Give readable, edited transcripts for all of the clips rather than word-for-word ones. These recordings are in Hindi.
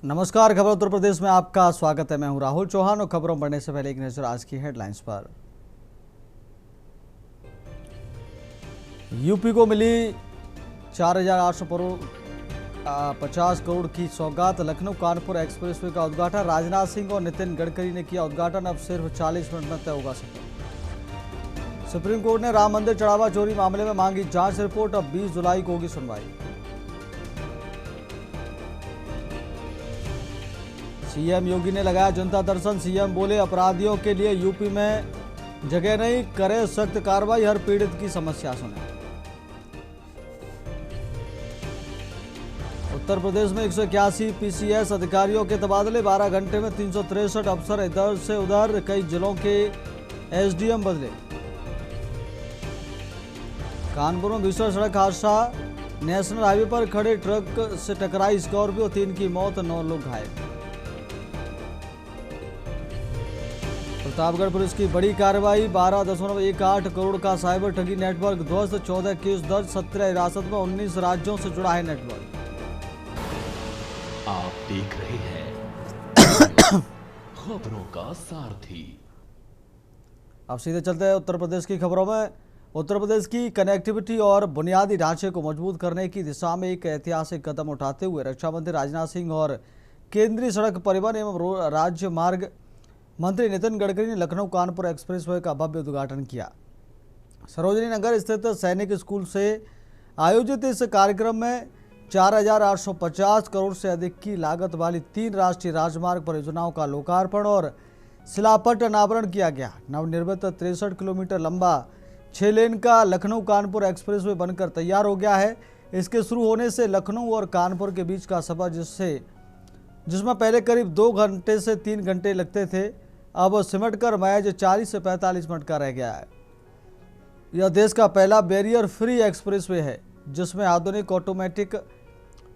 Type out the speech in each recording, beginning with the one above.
नमस्कार, खबर उत्तर प्रदेश में आपका स्वागत है। मैं हूं राहुल चौहान और खबरों बढ़ने से पहले एक नजर आज की हेडलाइंस पर। यूपी को मिली 4,850 करोड़ की सौगात। लखनऊ कानपुर एक्सप्रेसवे का उद्घाटन। राजनाथ सिंह और नितिन गडकरी ने किया उद्घाटन। अब सिर्फ 40 मिनट में तय होगा सफर। सुप्रीम कोर्ट ने राम मंदिर चढ़ावा चोरी मामले में मांगी जांच रिपोर्ट। अब 20 जुलाई को होगी सुनवाई। सीएम योगी ने लगाया जनता दर्शन। सीएम बोले, अपराधियों के लिए यूपी में जगह नहीं, करे सख्त कार्रवाई, हर पीड़ित की समस्या सुने। उत्तर प्रदेश में 181 पीसीएस अधिकारियों के तबादले। 12 घंटे में 363 अफसर इधर से उधर। कई जिलों के एसडीएम बदले। कानपुर में भीषण सड़क हादसा। नेशनल हाईवे पर खड़े ट्रक से टकराई स्कॉर्पियो, 3 की मौत, 9 लोग घायल। प्रतापगढ़ पुलिस की बड़ी कार्रवाई। 12.18 करोड़ का साइबर ठगी नेटवर्क ध्वस्त। 14 केस दर्ज, 17 हिरासत में। 19 राज्यों से जुड़ा है नेटवर्क। आप देख रहे हैं खबरों का सारथी। अब सीधे चलते हैं उत्तर प्रदेश की खबरों में। उत्तर प्रदेश की कनेक्टिविटी और बुनियादी ढांचे को मजबूत करने की दिशा में एक ऐतिहासिक कदम उठाते हुए रक्षा मंत्री राजनाथ सिंह और केंद्रीय सड़क परिवहन एवं राज्य मार्ग मंत्री नितिन गडकरी ने लखनऊ कानपुर एक्सप्रेसवे का भव्य उद्घाटन किया। सरोजनी नगर स्थित सैनिक स्कूल से आयोजित इस कार्यक्रम में 4,850 करोड़ से अधिक की लागत वाली 3 राष्ट्रीय राजमार्ग परियोजनाओं का लोकार्पण और शिलापट अनावरण किया गया। नवनिर्मित 63 किलोमीटर लंबा 6 लेन का लखनऊ कानपुर एक्सप्रेसवे बनकर तैयार हो गया है। इसके शुरू होने से लखनऊ और कानपुर के बीच का सफर जिसमें पहले करीब 2 घंटे से 3 घंटे लगते थे, अब सिमटकर महज 40 से 45 मिनट का रह गया है। यह देश का पहला बैरियर फ्री एक्सप्रेसवे है जिसमें आधुनिक ऑटोमेटिक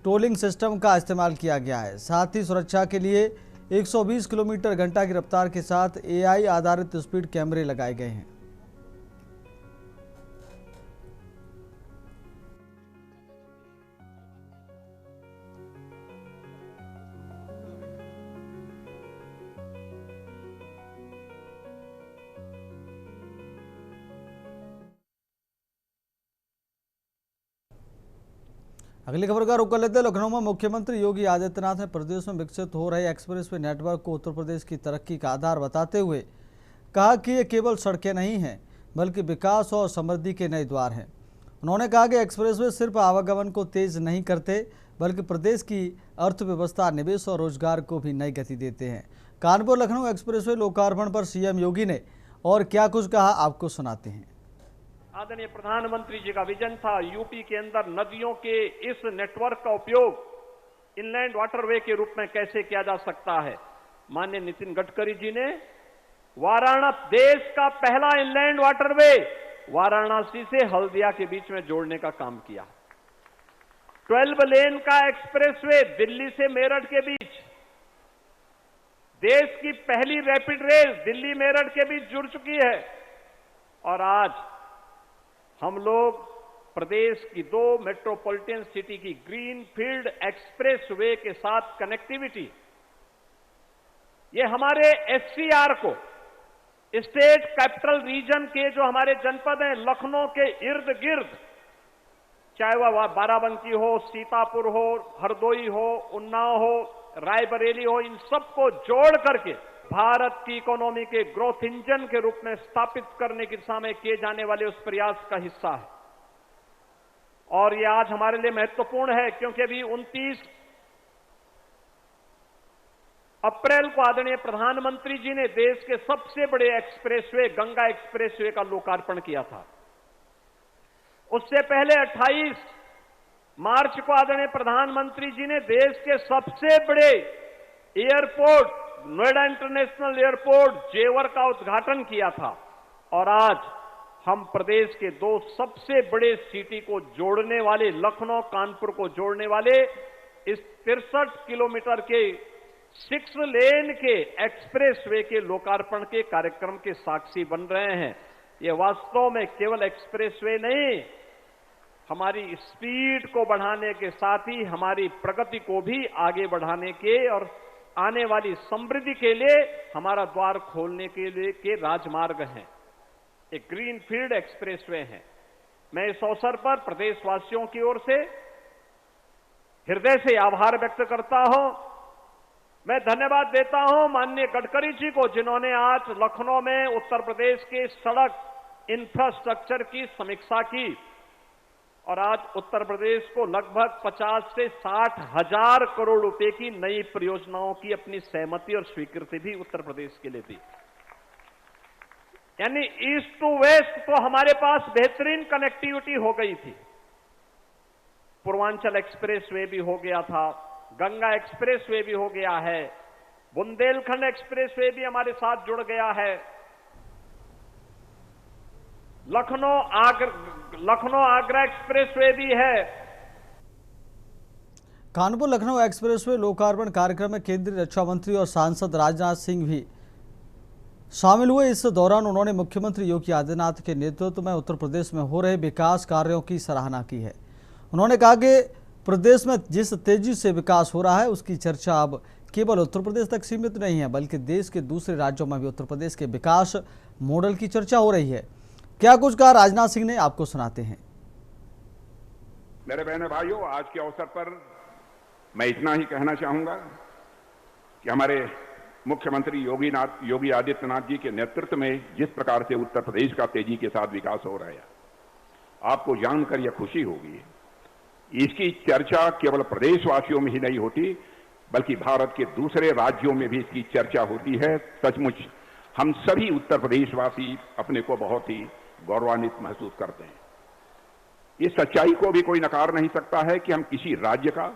टोलिंग सिस्टम का इस्तेमाल किया गया है। साथ ही सुरक्षा के लिए 120 किलोमीटर घंटा की रफ्तार के साथ एआई आधारित स्पीड कैमरे लगाए गए हैं। अगली खबर का रुख कर लेते हैं। लखनऊ में मुख्यमंत्री योगी आदित्यनाथ ने प्रदेश में विकसित हो रहे एक्सप्रेसवे नेटवर्क को उत्तर प्रदेश की तरक्की का आधार बताते हुए कहा कि ये केवल सड़कें नहीं हैं बल्कि विकास और समृद्धि के नए द्वार हैं। उन्होंने कहा कि एक्सप्रेसवे सिर्फ आवागमन को तेज नहीं करते बल्कि प्रदेश की अर्थव्यवस्था, निवेश और रोजगार को भी नई गति देते हैं। कानपुर लखनऊ एक्सप्रेसवे लोकार्पण पर सीएम योगी ने और क्या कुछ कहा, आपको सुनाते हैं। आदरणीय प्रधानमंत्री जी का विजन था यूपी के अंदर नदियों के इस नेटवर्क का उपयोग इनलैंड वाटरवे के रूप में कैसे किया जा सकता है। माननीय नितिन गडकरी जी ने वाराणसी, देश का पहला इनलैंड वाटरवे वाराणसी से हल्दिया के बीच में जोड़ने का काम किया। 12 लेन का एक्सप्रेसवे दिल्ली से मेरठ के बीच, देश की पहली रैपिड रेल दिल्ली मेरठ के बीच जुड़ चुकी है। और आज हम लोग प्रदेश की 2 मेट्रोपॉलिटन सिटी की ग्रीन फील्ड एक्सप्रेसवे के साथ कनेक्टिविटी, ये हमारे एससीआर को, स्टेट कैपिटल रीजन के जो हमारे जनपद हैं लखनऊ के इर्द गिर्द, चाहे वह बाराबंकी हो, सीतापुर हो, हरदोई हो, उन्नाव हो, रायबरेली हो, इन सबको जोड़ करके भारत की इकोनॉमी के ग्रोथ इंजन के रूप में स्थापित करने की दिशा में किए जाने वाले उस प्रयास का हिस्सा है। और ये आज हमारे लिए महत्वपूर्ण है क्योंकि अभी 29 अप्रैल को आदरणीय प्रधानमंत्री जी ने देश के सबसे बड़े एक्सप्रेसवे गंगा एक्सप्रेसवे का लोकार्पण किया था। उससे पहले 28 मार्च को आदरणीय प्रधानमंत्री जी ने देश के सबसे बड़े एयरपोर्ट नोएडा इंटरनेशनल एयरपोर्ट जेवर का उद्घाटन किया था। और आज हम प्रदेश के 2 सबसे बड़े सिटी को जोड़ने वाले, लखनऊ कानपुर को जोड़ने वाले इस 63 किलोमीटर के 6 लेन के एक्सप्रेसवे के लोकार्पण के कार्यक्रम के साक्षी बन रहे हैं। ये वास्तव में केवल एक्सप्रेसवे नहीं, हमारी स्पीड को बढ़ाने के साथ ही हमारी प्रगति को भी आगे बढ़ाने के और आने वाली समृद्धि के लिए हमारा द्वार खोलने के लिए के राजमार्ग हैं। एक ग्रीनफील्ड एक्सप्रेसवे है। मैं इस अवसर पर प्रदेशवासियों की ओर से हृदय से आभार व्यक्त करता हूं। मैं धन्यवाद देता हूं माननीय गडकरी जी को, जिन्होंने आज लखनऊ में उत्तर प्रदेश के सड़क इंफ्रास्ट्रक्चर की समीक्षा की और आज उत्तर प्रदेश को लगभग 50 से 60 हजार करोड़ रुपए की नई परियोजनाओं की अपनी सहमति और स्वीकृति भी उत्तर प्रदेश के लिए दी। यानी ईस्ट टू वेस्ट तो हमारे पास बेहतरीन कनेक्टिविटी हो गई थी। पूर्वांचल एक्सप्रेसवे भी हो गया था, गंगा एक्सप्रेसवे भी हो गया है, बुंदेलखंड एक्सप्रेसवे भी हमारे साथ जुड़ गया है, लखनऊ आगरा एक्सप्रेसवे भी है। कानपुर लखनऊ एक्सप्रेसवे लोकार्पण कार्यक्रम में केंद्रीय रक्षा मंत्री और सांसद राजनाथ सिंह भी शामिल हुए। इस दौरान उन्होंने मुख्यमंत्री योगी आदित्यनाथ के नेतृत्व में उत्तर प्रदेश में हो रहे विकास कार्यों की सराहना की है। उन्होंने कहा कि प्रदेश में जिस तेजी से विकास हो रहा है उसकी चर्चा अब केवल उत्तर प्रदेश तक सीमित नहीं है, बल्कि देश के दूसरे राज्यों में भी उत्तर प्रदेश के विकास मॉडल की चर्चा हो रही है। क्या कुछ कहा राजनाथ सिंह ने, आपको सुनाते हैं। मेरे बहनों भाइयों, आज के अवसर पर मैं इतना ही कहना चाहूंगा कि हमारे मुख्यमंत्री योगी आदित्यनाथ जी के नेतृत्व में जिस प्रकार से उत्तर प्रदेश का तेजी के साथ विकास हो रहा है, आपको जानकर यह खुशी होगी। इसकी चर्चा केवल प्रदेशवासियों में ही नहीं होती, बल्कि भारत के दूसरे राज्यों में भी इसकी चर्चा होती है। सचमुच हम सभी उत्तर प्रदेशवासी अपने को बहुत ही गौरवान्वित महसूस करते हैं। इस सच्चाई को भी कोई नकार नहीं सकता है कि हम किसी राज्य का,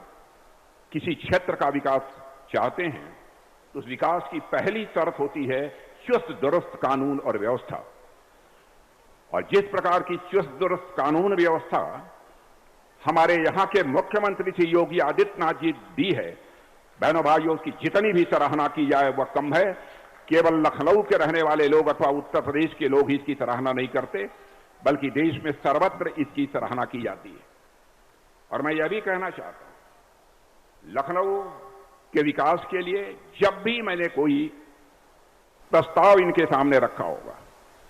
किसी क्षेत्र का विकास चाहते हैं तो उस विकास की पहली शर्त होती है चुस्त दुरुस्त कानून और व्यवस्था। और जिस प्रकार की चुस्त दुरुस्त कानून व्यवस्था हमारे यहां के मुख्यमंत्री श्री योगी आदित्यनाथ जी दी है, बहनों भाइयों, उसकी जितनी भी सराहना की जाए वह कम है। केवल लखनऊ के रहने वाले लोग अथवा उत्तर प्रदेश के लोग ही इसकी सराहना नहीं करते, बल्कि देश में सर्वत्र इसकी सराहना की जाती है। और मैं यह भी कहना चाहता हूं, लखनऊ के विकास के लिए जब भी मैंने कोई प्रस्ताव इनके सामने रखा होगा,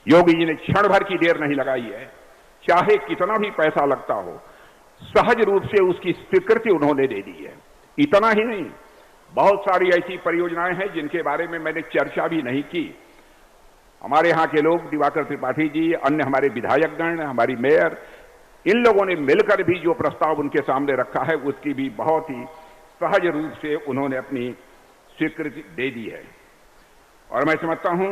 योगी जी ने क्षण भर की देर नहीं लगाई है। चाहे कितना भी पैसा लगता हो, सहज रूप से उसकी स्वीकृति उन्होंने दे दी है। इतना ही नहीं, बहुत सारी ऐसी परियोजनाएं हैं जिनके बारे में मैंने चर्चा भी नहीं की। हमारे यहां के लोग, दिवाकर त्रिपाठी जी, अन्य हमारे विधायकगण, हमारी मेयर, इन लोगों ने मिलकर भी जो प्रस्ताव उनके सामने रखा है उसकी भी बहुत ही सहज रूप से उन्होंने अपनी स्वीकृति दे दी है। और मैं समझता हूं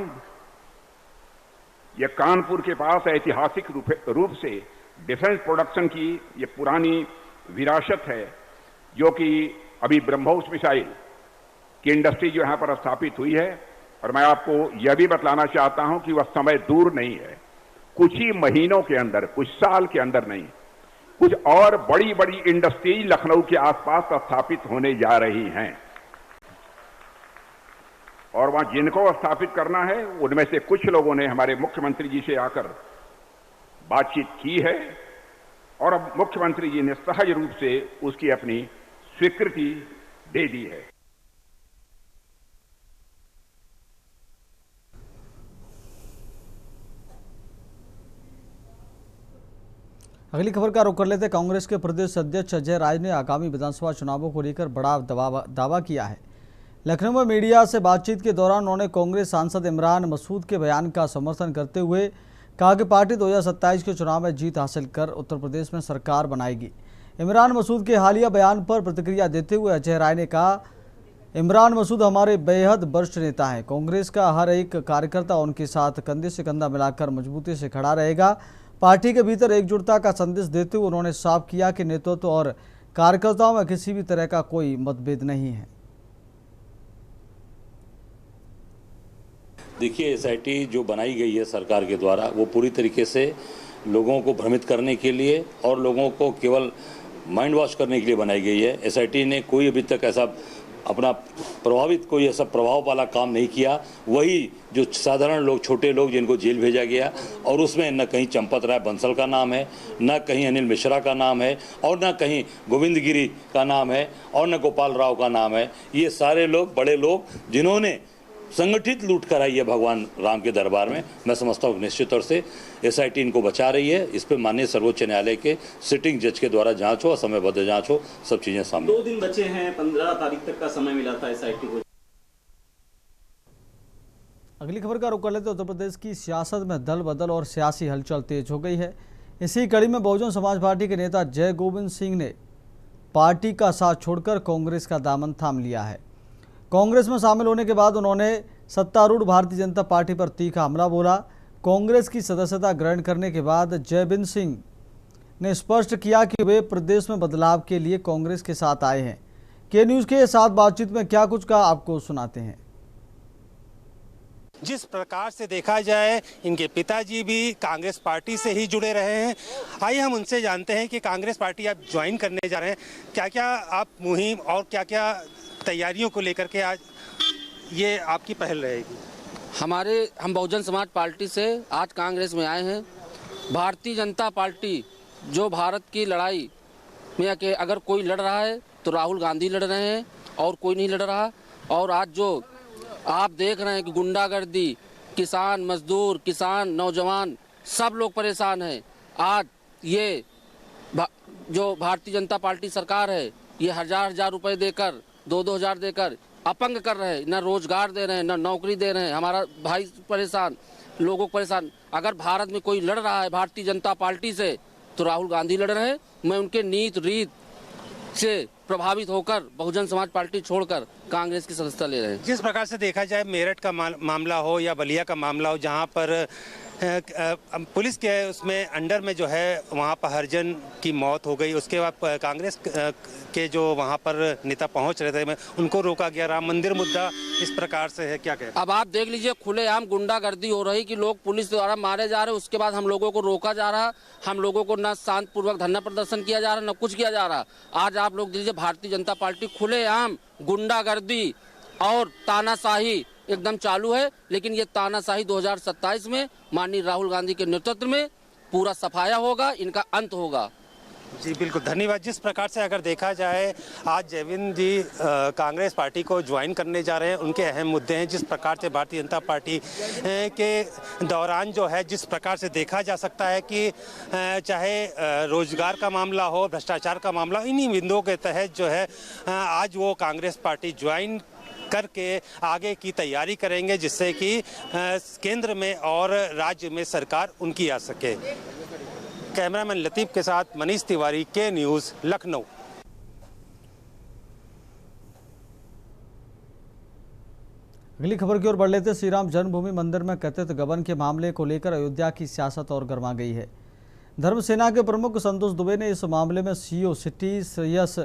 यह कानपुर के पास ऐतिहासिक रूप से डिफेंस प्रोडक्शन की ये पुरानी विरासत है, जो कि अभी ब्रह्मोस मिसाइल की इंडस्ट्री जो यहां पर स्थापित हुई है। और मैं आपको यह भी बतलाना चाहता हूं कि वह समय दूर नहीं है, कुछ ही महीनों के अंदर, कुछ साल के अंदर नहीं, कुछ और बड़ी बड़ी इंडस्ट्रीज लखनऊ के आसपास स्थापित होने जा रही हैं। और वहां जिनको स्थापित करना है उनमें से कुछ लोगों ने हमारे मुख्यमंत्री जी से आकर बातचीत की है और अब मुख्यमंत्री जी ने सहज रूप से उसकी अपनी स्वीकृति दे दी है। अगली खबर का रुख कर लेते। कांग्रेस के प्रदेश अध्यक्ष अजय राय ने आगामी विधानसभा चुनावों को लेकर बड़ा दावा किया है। लखनऊ में मीडिया से बातचीत के दौरान उन्होंने कांग्रेस सांसद इमरान मसूद के बयान का समर्थन करते हुए कहा कि पार्टी 2027 के चुनाव में जीत हासिल कर उत्तर प्रदेश में सरकार बनाएगी। इमरान मसूद के हालिया बयान पर प्रतिक्रिया देते हुए अजय राय ने कहा, इमरान मसूद हमारे बेहद वरिष्ठ नेता हैं। कांग्रेस का हर एक कार्यकर्ता उनके साथ कंधे से कंधा मिलाकर मजबूती से खड़ा रहेगा। पार्टी के भीतर एकजुटता का संदेश देते हुए उन्होंने साफ किया कि नेतृत्व और कार्यकर्ताओं में किसी भी तरह का कोई मतभेद नहीं है। देखिए, एसआईटी जो बनाई गई है सरकार के द्वारा, वो पूरी तरीके से लोगों को भ्रमित करने के लिए और लोगों को केवल माइंड वॉश करने के लिए बनाई गई है। एसआईटी ने कोई अभी तक ऐसा अपना प्रभावित कोई ऐसा प्रभाव वाला काम नहीं किया। वही जो साधारण लोग, छोटे लोग जिनको जेल भेजा गया, और उसमें न कहीं चंपत राय बंसल का नाम है, न कहीं अनिल मिश्रा का नाम है, और न कहीं गोविंद गिरी का नाम है, और न गोपाल राव का नाम है। ये सारे लोग बड़े लोग जिन्होंने संगठित लूट कराई है भगवान राम के दरबार में। मैं समझता हूँ निश्चित तौर से SIT इनको बचा रही है। इस पर माननीय सर्वोच्च न्यायालय के सिटिंग जज के द्वारा जांच हो, समयबद्ध जांच हो, सब चीजें सामने। 2 दिन बचे हैं, 15 तारीख तक का समय मिला था SIT को। अगली खबर का रुख कर लेते। उत्तर प्रदेश की सियासत में दल बदल और सियासी हलचल तेज हो गई है। इसी कड़ी में बहुजन समाज पार्टी के नेता जय गोविंद सिंह ने पार्टी का साथ छोड़कर कांग्रेस का दामन थाम लिया है। कांग्रेस में शामिल होने के बाद उन्होंने सत्तारूढ़ भारतीय जनता पार्टी पर तीखा हमला बोला। कांग्रेस की सदस्यता ग्रहण करने के बाद जयबिंद सिंह ने स्पष्ट किया कि वे प्रदेश में बदलाव के लिए कांग्रेस के साथ आए हैं। के न्यूज़ के साथ बातचीत में क्या कुछ कहा, आपको सुनाते हैं। जिस प्रकार से देखा जाए, इनके पिताजी भी कांग्रेस पार्टी से ही जुड़े रहे हैं। आइए हम उनसे जानते हैं कि कांग्रेस पार्टी आप ज्वाइन करने जा रहे हैं, क्या क्या आप मुहिम और क्या क्या तैयारियों को लेकर के आज ये आपकी पहल रहेगी? हम बहुजन समाज पार्टी से आज कांग्रेस में आए हैं। भारतीय जनता पार्टी जो भारत की लड़ाई में अगर कोई लड़ रहा है तो राहुल गांधी लड़ रहे हैं और कोई नहीं लड़ रहा। और आज जो आप देख रहे हैं कि गुंडागर्दी, किसान मजदूर, किसान नौजवान सब लोग परेशान हैं। आज ये जो भारतीय जनता पार्टी सरकार है, ये हजार रुपए देकर, 2-2 हज़ार देकर अपंग कर रहे हैं। न रोजगार दे रहे हैं, न नौकरी दे रहे हैं। हमारा भाई परेशान, लोगों को परेशान। अगर भारत में कोई लड़ रहा है भारतीय जनता पार्टी से तो राहुल गांधी लड़ रहे हैं। मैं उनके नीत रीत से प्रभावित होकर बहुजन समाज पार्टी छोड़कर कांग्रेस की सदस्यता ले रहे हैं। जिस प्रकार से देखा जाए, मेरठ का मामला हो या बलिया का मामला हो, जहां पर पुलिस के उसमें अंडर में जो है वहां पर हरिजन की मौत हो गई। उसके बाद कांग्रेस के जो वहां पर नेता पहुंच रहे थे उनको रोका गया। राम मंदिर मुद्दा इस प्रकार से है, क्या कहें? अब आप देख लीजिए, खुलेआम गुंडागर्दी हो रही कि लोग पुलिस द्वारा मारे जा रहे हैं। उसके बाद हम लोगों को रोका जा रहा, हम लोगों को न शांतिपूर्वक धरना प्रदर्शन किया जा रहा, न कुछ किया जा रहा। आज आप लोग दीजिए, भारतीय जनता पार्टी खुलेआम गुंडागर्दी और तानाशाही एकदम चालू है। लेकिन ये तानाशाही 2027 में माननीय राहुल गांधी के नेतृत्व में पूरा सफाया होगा, इनका अंत होगा। जी बिल्कुल, धन्यवाद। जिस प्रकार से अगर देखा जाए, आज जयविंद जी कांग्रेस पार्टी को ज्वाइन करने जा रहे हैं। उनके अहम मुद्दे हैं। जिस प्रकार से भारतीय जनता पार्टी के दौरान जो है, जिस प्रकार से देखा जा सकता है कि चाहे रोजगार का मामला हो, भ्रष्टाचार का मामला, इन्हीं बिंदुओं के तहत जो है आज वो कांग्रेस पार्टी ज्वाइन करके आगे की तैयारी करेंगे, जिससे कि केंद्र में और राज्य में सरकार उनकी आ सके। कैमरामैन लतीफ के साथ मनीष तिवारी, के न्यूज़, लखनऊ। अगली खबर की ओर बढ़ लेते। श्री राम जन्मभूमि मंदिर में कथित गबन के मामले को लेकर अयोध्या की सियासत और गर्मा गई है। धर्म सेना के प्रमुख संतोष दुबे ने इस मामले में CEO सिटी श्रेयस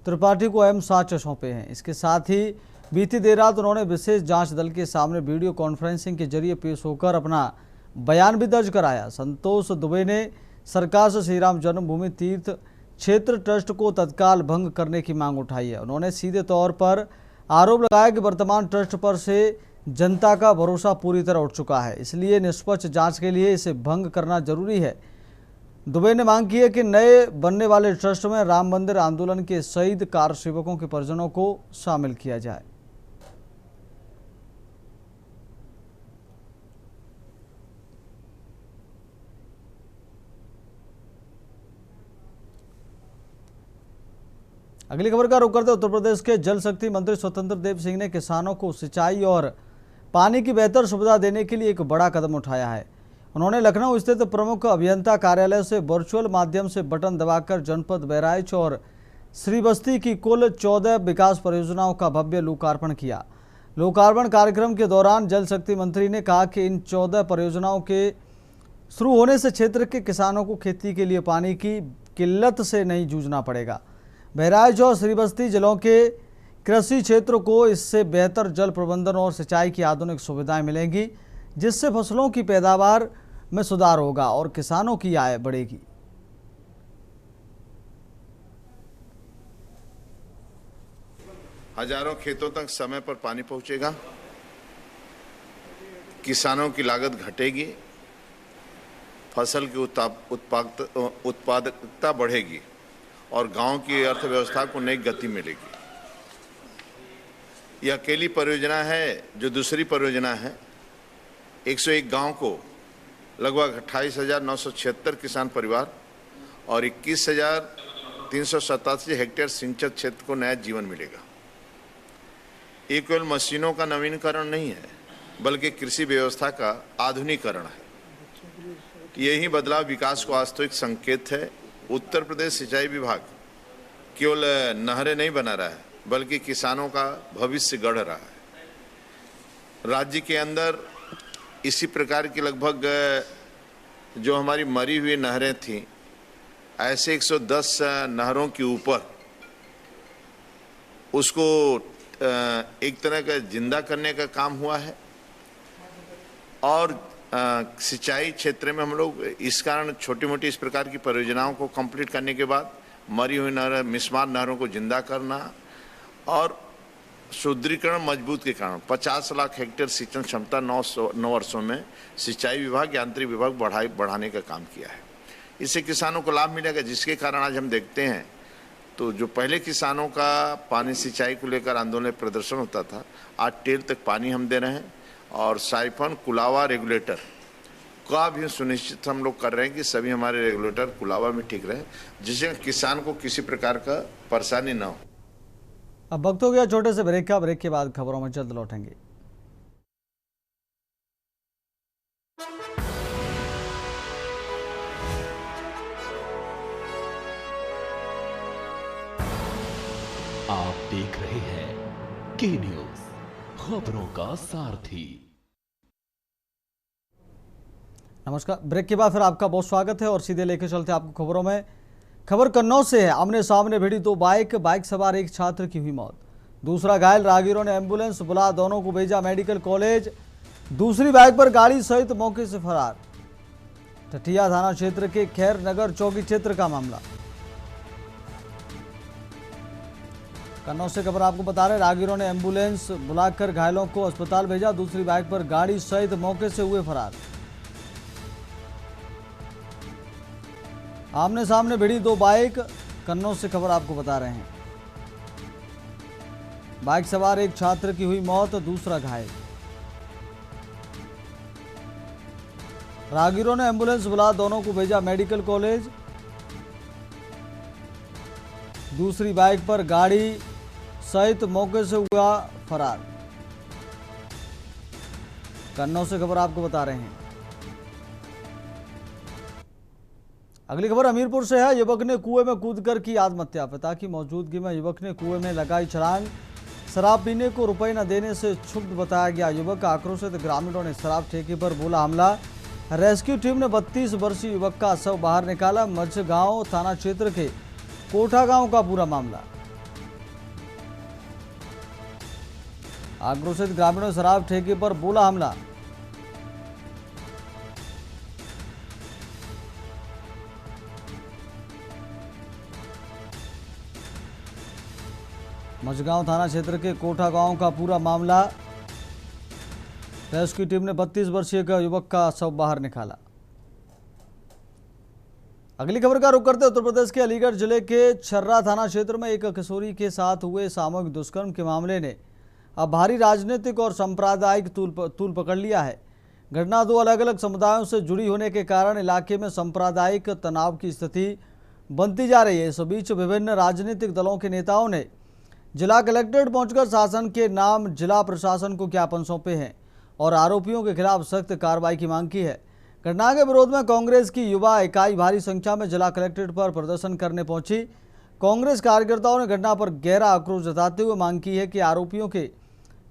त्रिपाठी को अहम साक्ष्य सौंपे हैं। इसके साथ ही बीती देर रात उन्होंने विशेष जांच दल के सामने वीडियो कॉन्फ्रेंसिंग के जरिए पेश होकर अपना बयान भी दर्ज कराया। संतोष दुबे ने सरकार से श्री राम जन्मभूमि तीर्थ क्षेत्र ट्रस्ट को तत्काल भंग करने की मांग उठाई है। उन्होंने सीधे तौर पर आरोप लगाया कि वर्तमान ट्रस्ट पर से जनता का भरोसा पूरी तरह उठ चुका है, इसलिए निष्पक्ष जांच के लिए इसे भंग करना जरूरी है। दुबे ने मांग की है कि नए बनने वाले ट्रस्ट में राम मंदिर आंदोलन के शहीद कार सेवकों के परिजनों को शामिल किया जाए। अगली खबर का रुख करते उत्तर प्रदेश के जल शक्ति मंत्री स्वतंत्र देव सिंह ने किसानों को सिंचाई और पानी की बेहतर सुविधा देने के लिए एक बड़ा कदम उठाया है। उन्होंने लखनऊ स्थित प्रमुख अभियंता कार्यालय से वर्चुअल माध्यम से बटन दबाकर जनपद बहराइच और श्रीबस्ती की कुल 14 विकास परियोजनाओं का भव्य लोकार्पण किया। लोकार्पण कार्यक्रम के दौरान जल शक्ति मंत्री ने कहा कि इन 14 परियोजनाओं के शुरू होने से क्षेत्र के किसानों को खेती के लिए पानी की किल्लत से नहीं जूझना पड़ेगा। बहराइच और श्रीबस्ती जिलों के कृषि क्षेत्र को इससे बेहतर जल प्रबंधन और सिंचाई की आधुनिक सुविधाएं मिलेंगी, जिससे फसलों की पैदावार में सुधार होगा और किसानों की आय बढ़ेगी। हजारों खेतों तक समय पर पानी पहुंचेगा, किसानों की लागत घटेगी, फसल की उत्पादकता बढ़ेगी और गांव की अर्थव्यवस्था को नई गति मिलेगी। यह अकेली परियोजना है जो दूसरी परियोजना है 101 गांव को लगभग 28,976 किसान परिवार और 21,387 हेक्टेयर सिंचित क्षेत्र को नया जीवन मिलेगा। ये केवल मशीनों का नवीनीकरण नहीं है, बल्कि कृषि व्यवस्था का आधुनिकीकरण है। यही बदलाव विकास को वास्तविक संकेत है। उत्तर प्रदेश सिंचाई विभाग केवल नहरें नहीं बना रहा है, बल्कि किसानों का भविष्य गढ़ रहा है। राज्य के अंदर इसी प्रकार की लगभग जो हमारी मरी हुई नहरें थीं, ऐसे 110 नहरों के ऊपर उसको एक तरह का जिंदा करने का काम हुआ है। और सिंचाई क्षेत्र में हम लोग इस कारण छोटी मोटी इस प्रकार की परियोजनाओं को कंप्लीट करने के बाद मरी हुई नहर, मिसमार नहरों को जिंदा करना और सुदृढ़ीकरण मजबूत के कारण 50 लाख हेक्टेयर सिंचन क्षमता 9 वर्षों में सिंचाई विभाग, यांत्रिक विभाग बढ़ाने का काम किया है। इससे किसानों को लाभ मिलेगा, जिसके कारण आज हम देखते हैं तो जो पहले किसानों का पानी सिंचाई को लेकर आंदोलन प्रदर्शन होता था, आज टेल तक पानी हम दे रहे हैं और साइफन कुलावा रेगुलेटर का भी सुनिश्चित हम लोग कर रहे हैं कि सभी हमारे रेगुलेटर कुलावा में ठीक रहे, जिससे किसान को किसी प्रकार का परेशानी न हो। अब वक्त हो गया छोटे से ब्रेक का। ब्रेक के बाद खबरों में जल्द लौटेंगे। आप देख रहे हैं के न्यूज, खबरों का सारथी। नमस्कार। ब्रेक के बाद फिर आपका बहुत स्वागत है और सीधे लेकर चलते हैं आपको खबरों में। खबर कन्नौज से है। आमने सामने भिड़ी दो बाइक सवार एक छात्र की हुई मौत, दूसरा घायल। राहगीरों ने एम्बुलेंस बुला दोनों को भेजा मेडिकल कॉलेज। दूसरी बाइक पर गाड़ी सहित मौके से फरार। टटिया थाना क्षेत्र के खैर नगर चौकी क्षेत्र का मामला। कन्नौज से खबर आपको बता रहे, राहगीरों ने एम्बुलेंस बुलाकर घायलों को अस्पताल भेजा, दूसरी बाइक पर गाड़ी सहित मौके से हुए फरार। आमने सामने भिड़ी दो बाइक, कन्नौज से खबर आपको बता रहे हैं। बाइक सवार एक छात्र की हुई मौत, दूसरा घायल। राहगीरों ने एम्बुलेंस बुला दोनों को भेजा मेडिकल कॉलेज। दूसरी बाइक पर गाड़ी सहित मौके से हुआ फरार। कन्नौज से खबर आपको बता रहे हैं। अगली खबर हमीरपुर से है। युवक ने कुएं में कूदकर की आत्महत्या। पिता की मौजूदगी में युवक ने कुएं में लगाई छलांग। शराब पीने को रुपए न देने से क्षुब्ध बताया गया युवक। आक्रोशित ग्रामीणों ने शराब ठेके पर बोला हमला। रेस्क्यू टीम ने 32 वर्षीय युवक का शव बाहर निकाला। मझगांव थाना क्षेत्र के कोठा गांव का पूरा मामला। आक्रोशित ग्रामीणों ने शराब ठेके पर बोला हमला। मझगांव थाना क्षेत्र के कोठा गांव का पूरा मामला। रेस्क्यू टीम ने 32 वर्षीय का युवक का शव बाहर निकाला। अगली खबर का रुख करते उत्तर प्रदेश के अलीगढ़ जिले के छर्रा थाना क्षेत्र में एक किशोरी के साथ हुए सामूहिक दुष्कर्म के मामले ने अब भारी राजनीतिक और सांप्रदायिक तूल पकड़ लिया है। घटना दो अलग अलग समुदायों से जुड़ी होने के कारण इलाके में सांप्रदायिक तनाव की स्थिति बनती जा रही है। इस बीच विभिन्न राजनीतिक दलों के नेताओं ने जिला कलेक्ट्रेट पहुंचकर शासन के नाम जिला प्रशासन को ज्ञापन सौंपे हैं और आरोपियों के खिलाफ सख्त कार्रवाई की मांग की है। घटना के विरोध में कांग्रेस की युवा इकाई भारी संख्या में जिला कलेक्ट्रेट पर प्रदर्शन करने पहुंची। कांग्रेस कार्यकर्ताओं ने घटना पर गहरा आक्रोश जताते हुए मांग की है कि आरोपियों के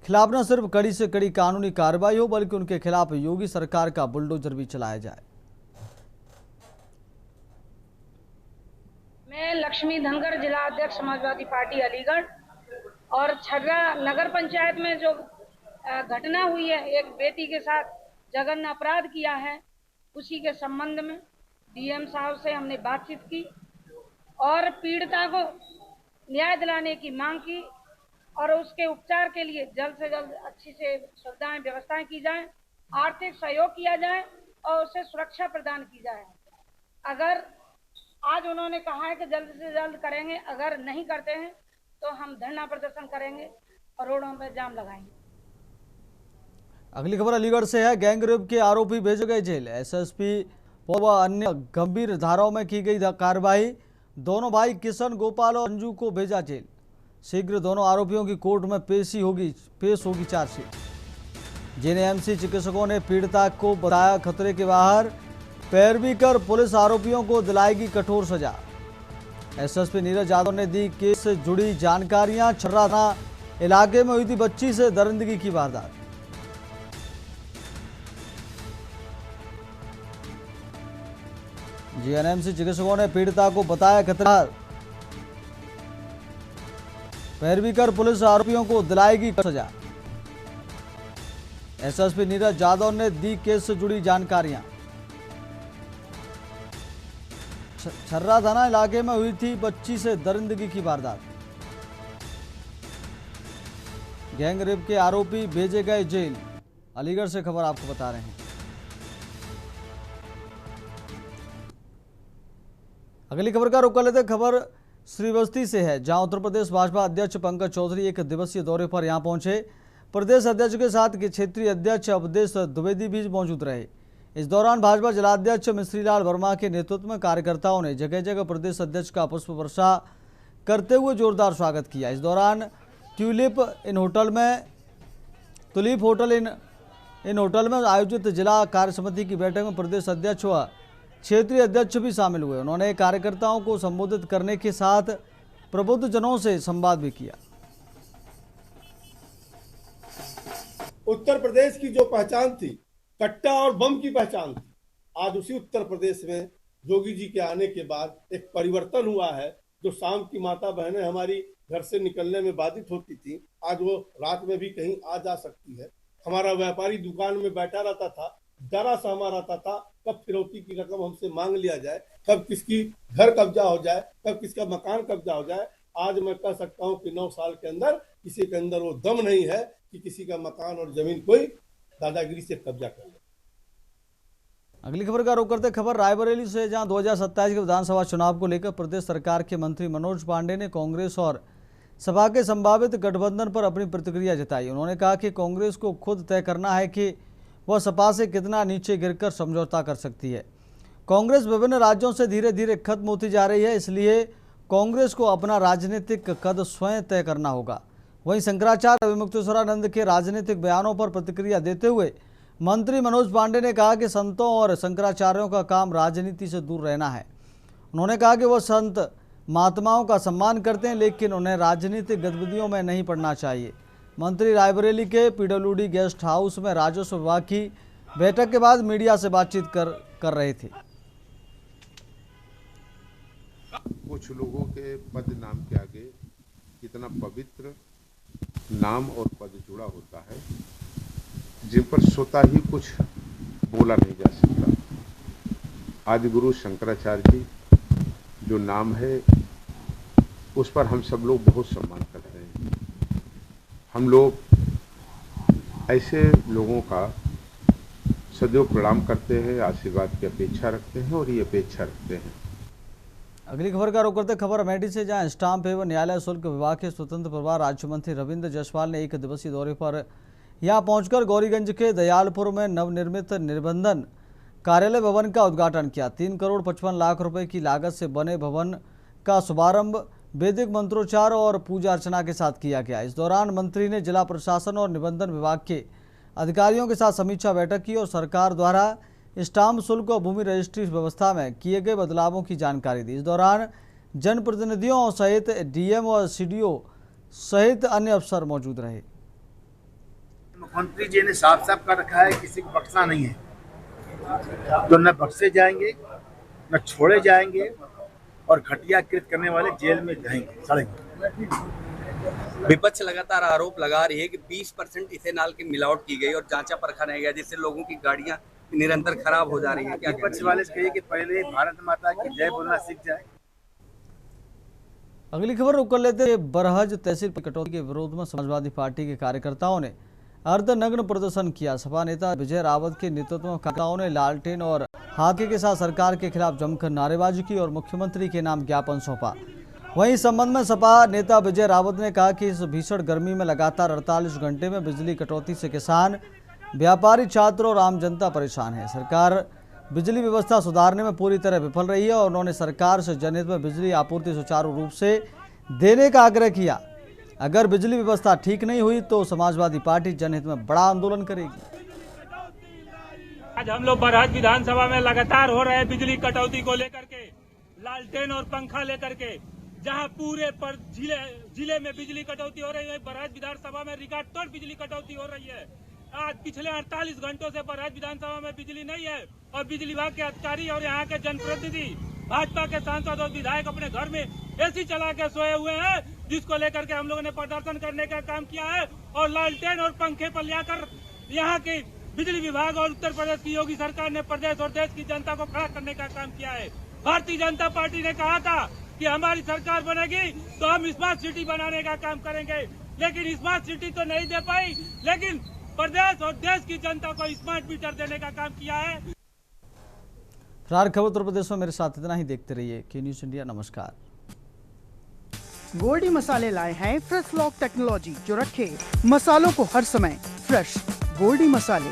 खिलाफ न सिर्फ कड़ी से कड़ी कानूनी कार्रवाई हो, बल्कि उनके खिलाफ योगी सरकार का बुलडोजर भी चलाया जाए। मैं लक्ष्मी धनगर, जिला अध्यक्ष समाजवादी पार्टी अलीगढ़। और छर्रा नगर पंचायत में जो घटना हुई है, एक बेटी के साथ जघन्य अपराध किया है, उसी के संबंध में डीएम साहब से हमने बातचीत की और पीड़िता को न्याय दिलाने की मांग की। और उसके उपचार के लिए जल्द से जल्द अच्छी से सुविधाएं व्यवस्थाएं की जाएं, आर्थिक सहयोग किया जाए और उसे सुरक्षा प्रदान की जाए। अगर आज उन्होंने कहा है कि जल्द से जल्द करेंगे, अगर नहीं करते हैं तो हम धरना प्रदर्शन करेंगे और रोडों पर जाम लगाएंगे। अगली खबर अलीगढ़ से है। गैंग रेप के आरोपी भेजे गए जेल। एसएसपी व अन्य गंभीर धाराओं में की गई कार्रवाई। दोनों भाई किशन, गोपाल और अंजू को भेजा जेल। शीघ्र दोनों आरोपियों की कोर्ट में पेश होगी चार्जशीट। जेएनएमसी चिकित्सकों ने पीड़िता को बताया खतरे के बाहर। पैरवी कर पुलिस आरोपियों को दिलाएगी कठोर सजा। एसएसपी नीरज यादव ने दी केस से जुड़ी जानकारियां। छर्रा थाना इलाके में हुई थी बच्ची से दरिंदगी की वारदात। जेएनएमसी चिकित्सकों ने पीड़िता को बताया खतरा। पैरवी कर पुलिस आरोपियों को दिलाएगी सजा। एसएसपी नीरज यादव ने दी केस से जुड़ी जानकारियां। छर्रा थाना इलाके में हुई थी बच्ची से दरिंदगी की वारदात। गैंग रेप के आरोपी भेजे गए जेल। अलीगढ़ से खबर आपको बता रहे हैं। अगली खबर का रुख कर लेते। खबर श्रीवस्ती से है, जहां उत्तर प्रदेश भाजपा अध्यक्ष पंकज चौधरी एक दिवसीय दौरे पर यहां पहुंचे। प्रदेश अध्यक्ष के साथ क्षेत्रीय अध्यक्ष अवधेश द्विवेदी भी मौजूद रहे। इस दौरान भाजपा जिलाध्यक्ष मिश्रीलाल वर्मा के नेतृत्व में कार्यकर्ताओं ने जगह जगह प्रदेश अध्यक्ष का पुष्प वर्षा करते हुए जोरदार स्वागत किया। इस दौरान ट्यूलिप होटल में आयोजित जिला कार्य समिति की बैठक में प्रदेश अध्यक्ष व क्षेत्रीय अध्यक्ष भी शामिल हुए। उन्होंने कार्यकर्ताओं को संबोधित करने के साथ प्रबुद्ध जनों से संवाद भी किया। उत्तर प्रदेश की जो पहचान थी, कट्टा और बम की पहचान थी, आज उसी उत्तर प्रदेश में योगी जी के आने के बाद एक परिवर्तन हुआ है। जो शाम की माता बहनें हमारी घर से निकलने में बाधित होती थी, आज वो रात में भी कहीं आ जा सकती है। हमारा व्यापारी दुकान में बैठा रहता था, डरा सहमा रहता था कब फिरौती की रकम हमसे मांग लिया जाए, कब किसकी घर कब्जा हो जाए, कब किसका मकान कब्जा हो जाए। आज मैं कह सकता हूँ कि 9 साल के अंदर किसी के अंदर वो दम नहीं है कि किसी का मकान और जमीन कोई दादागिरी से कब्जा कर ले। अगली खबर का रुख करते खबर रायबरेली से, जहां 2027 के विधानसभा चुनाव को लेकर प्रदेश सरकार के मंत्री मनोज पांडे ने कांग्रेस और सपा के संभावित गठबंधन पर अपनी प्रतिक्रिया जताई। उन्होंने कहा कि कांग्रेस को खुद तय करना है कि वह सपा से कितना नीचे गिरकर समझौता कर सकती है। कांग्रेस विभिन्न राज्यों से धीरे धीरे खत्म होती जा रही है, इसलिए कांग्रेस को अपना राजनीतिक कद स्वयं तय करना होगा। वहीं शंकराचार्य अभिमुक्तेश्वरानंद के राजनीतिक बयानों पर प्रतिक्रिया देते हुए मंत्री मनोज पांडे ने कहा कि संतों और शंकराचार्यों का काम राजनीति से दूर रहना है। उन्होंने कहा कि वह संत महात्माओं का सम्मान करते हैं, लेकिन उन्हें राजनीतिक गतिविधियों में नहीं पड़ना चाहिए। मंत्री रायबरेली के पीडब्ल्यूडी गेस्ट हाउस में राजस्व विभाग की बैठक के बाद मीडिया से बातचीत कर रहे थे। कुछ लोगों के पद नाम के आगे कितना पवित्र नाम और पद जुड़ा होता है, जिन पर स्वतः ही कुछ बोला नहीं जा सकता। आदि गुरु शंकराचार्य जी जो नाम है, उस पर हम सब लोग बहुत सम्मान करते हैं। हम लोग ऐसे लोगों का सदैव प्रणाम करते हैं, आशीर्वाद की अपेक्षा रखते हैं और ये अपेक्षा रखते हैं। अगली खबर का रुख करते खबर अमेठी से, जहां स्टाम्प एवं न्यायालय शुल्क विभाग के स्वतंत्र प्रभार राज्य मंत्री रविंद्र जायसवाल ने एक दिवसीय दौरे पर यहां पहुंचकर गौरीगंज के दयालपुर में नवनिर्मित निबंधन कार्यालय भवन का उद्घाटन किया। 3 करोड़ 55 लाख रुपए की लागत से बने भवन का शुभारंभ वैदिक मंत्रोच्चार और पूजा अर्चना के साथ किया गया। इस दौरान मंत्री ने जिला प्रशासन और निबंधन विभाग के अधिकारियों के साथ समीक्षा बैठक की और सरकार द्वारा स्टाम्प शुल्क और भूमि रजिस्ट्री व्यवस्था में किए गए बदलावों की जानकारी दी। इस दौरान जनप्रतिनिधियों सहित डीएम और सीडीओ सहित अन्य अफसर मौजूद रहे। मुख्यमंत्री जी ने साफ साफ कर रखा है, किसी को बख्शना नहीं है, तो न बख्शे जाएंगे न छोड़े जाएंगे और घटिया कृत करने वाले जेल में जाएंगे, सड़ेंगे। विपक्ष लगातार आरोप लगा रही है कि 20% इथेनॉल की मिलावट की गई और जांचा परखा नहीं गया, जिससे लोगों की गाड़ियां निरंतर खराब हो जा रही है। क्या विपक्ष वाले कहिए कि पहले भारत माता की जय बोलना सीख जाए। अगली खबर रुक कर लेते हैं। बरहज तहसील कटौती के विरोध में समाजवादी पार्टी के कार्यकर्ताओं ने अर्धनग्न प्रदर्शन किया। सपा नेता विजय रावत के नेतृत्व में कार्यकर्ताओं ने लालटेन और हाथे के साथ सरकार के खिलाफ जमकर नारेबाजी की और मुख्यमंत्री के नाम ज्ञापन सौंपा। वहीं इस संबंध में सपा नेता विजय रावत ने कहा कि इस भीषण गर्मी में लगातार 48 घंटे में बिजली कटौती से किसान, व्यापारी, छात्र और आम जनता परेशान है। सरकार बिजली व्यवस्था सुधारने में पूरी तरह विफल रही है और उन्होंने सरकार से जनहित में बिजली आपूर्ति सुचारू रूप से देने का आग्रह किया। अगर बिजली व्यवस्था ठीक नहीं हुई तो समाजवादी पार्टी जनहित में बड़ा आंदोलन करेगी। आज हम लोग बरहज विधानसभा में लगातार हो रहे बिजली कटौती को लेकर के, लालटेन और पंखा लेकर के, जहां पूरे पर जिले में बिजली कटौती हो रही है। बरहज विधानसभा में रिकॉर्ड तोड़ बिजली कटौती हो रही है। आज पिछले 48 घंटों से बरहज विधानसभा में बिजली नहीं है और बिजली विभाग के अधिकारी और यहाँ के जनप्रतिनिधि, भाजपा के सांसद और विधायक अपने घर में एसी चला के सोए हुए हैं, जिसको लेकर के हम लोगों ने प्रदर्शन करने का काम किया है और लालटेन और पंखे पर लाकर यहाँ की बिजली विभाग और उत्तर प्रदेश की योगी सरकार ने प्रदेश और देश की जनता को खड़ा करने का काम किया है। भारतीय जनता पार्टी ने कहा था कि हमारी सरकार बनेगी तो हम स्मार्ट सिटी बनाने का काम करेंगे, लेकिन स्मार्ट सिटी तो नहीं दे पाई, लेकिन प्रदेश और देश की जनता को स्मार्ट मीटर देने का काम किया है। फिलहाल खबर उत्तर प्रदेश में मेरे साथ इतना ही। देखते रहिए के न्यूज इंडिया। नमस्कार। गोल्डी मसाले लाए हैं फ्रेश लॉक टेक्नोलॉजी, जो रखे मसालों को हर समय फ्रेश। गोल्डी मसाले